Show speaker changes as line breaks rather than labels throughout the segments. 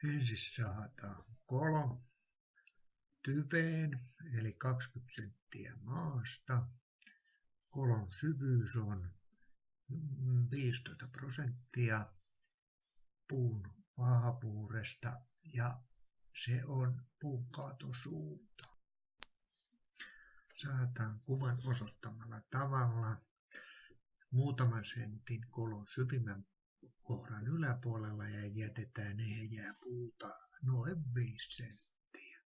Ensin sahataan kolo tyveen, eli 20 senttiä maasta. Kolon syvyys on 15% puun vaahapuuresta ja se on puunkaatosuunta. Sahataan kuvan osoittamalla tavalla muutaman sentin kolon syvimmän kohdan yläpuolella ja jätetään ehjää puuta noin 5 senttiä.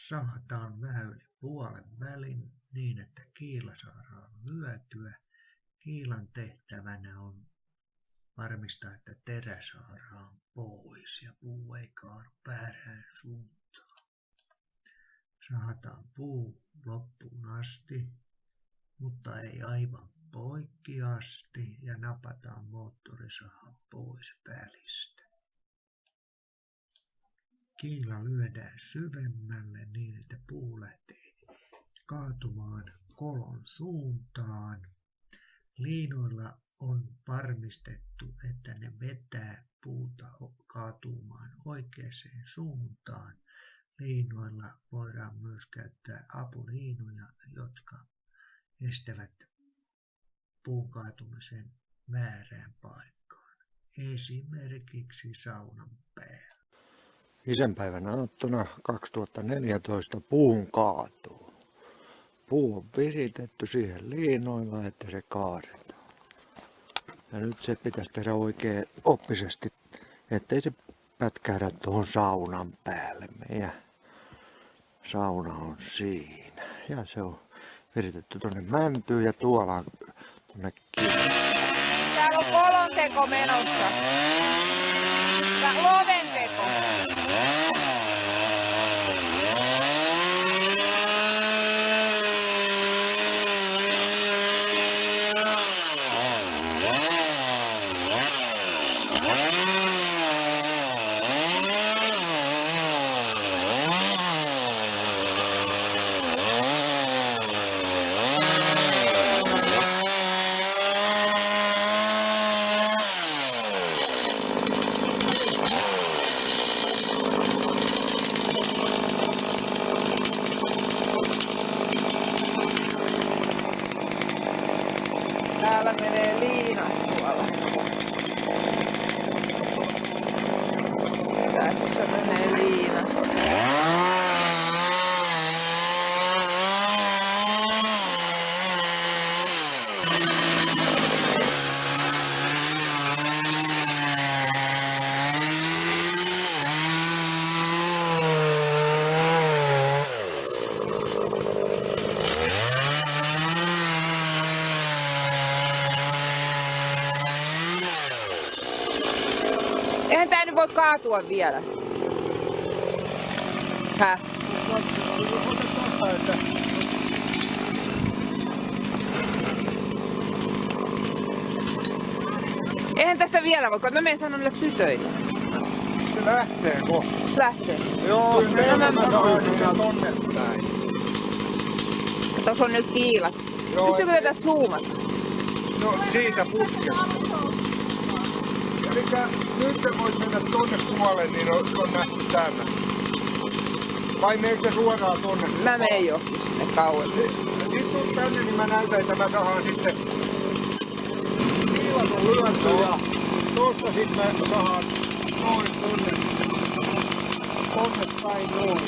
Sahataan vähän yli puolen välin niin, että kiila saadaan lyötyä. Kiilan tehtävänä on varmistaa, että terä saadaan pois ja puu ei kaadu väärään suuntaan. Sahataan puu loppuun asti, mutta ei aivan poikki asti ja napataan moottorisaha pois välistä. Kiila lyödään syvemmälle niin, että puu lähtee kaatumaan kolon suuntaan. Liinoilla on varmistettu, että ne vetää puuta kaatumaan oikeaan suuntaan. Liinoilla voidaan myös käyttää apuliinoja, jotka estävät puun kaatumisen väärään paikkaan. Esimerkiksi saunan päällä.
Isänpäivän aattona 2014 puun kaatuu. Puu on viritetty siihen liinoilla, että se kaadetaan. Ja nyt se pitäisi tehdä oikein oppisesti, ettei se pätkäädä tuohon saunan päälle. Meidän sauna on siinä. Ja se on viritetty tuonne mäntyyn ja tuolla on tuonne kiinni.
Täällä on kolonteko menossa. Loventeko. Täällä menee liinat tuolla. Tässä menee liinat. Eihän tää nyt voi kaatua vielä. Häh? Eihän tässä vielä voi, kun mä menen sanoa niille tytöille.
Se lähtee kohta.
Lähtee.
Joo, se mä tonne päin.
Tuossa on nyt kiilat. Pystyykö tätä zoomata?
No siitä putkesta. Elikkä nyt se voisi mennä tonne puolelle, niin on nähty täällä. Vai meneekö suoraan tonne?
Mä menen jo sinne kauemmin.
Sitten tuut tänne, niin mä näytän, että mä saadaan sitten kiilat on lyöntö ja tosta sit mä saadaan noin tonne päin noin.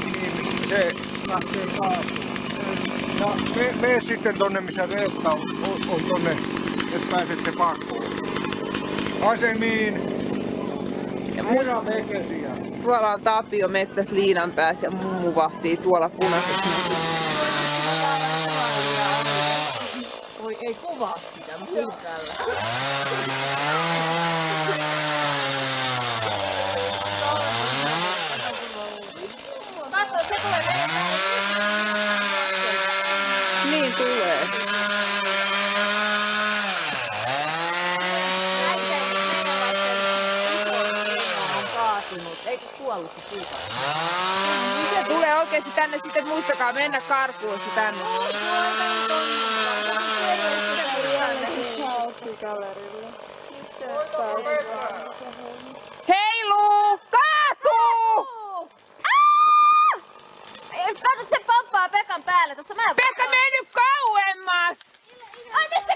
Niin se lähtee kaasuun. Ja mene sitten tonne, missä Reetta on tonne, että pääsette pakoon. Asemiin.
Ja
Muravekesiä.
tuolla on Tapio mettäs liinan päässä ja mummu vahtii tuolla punaisessa.
Oi, ei kuvaa sitä, mutta ylhäällä. Katso, se tulee.
Niin tulee.
Eikö kuollut se puuta?
Se tulee oikeesti tänne sitten, muistakaa mennä karkuun se tänne.
Sä oot galerilla.
Pekka, mene nyt kauemmas!
Ai nyt se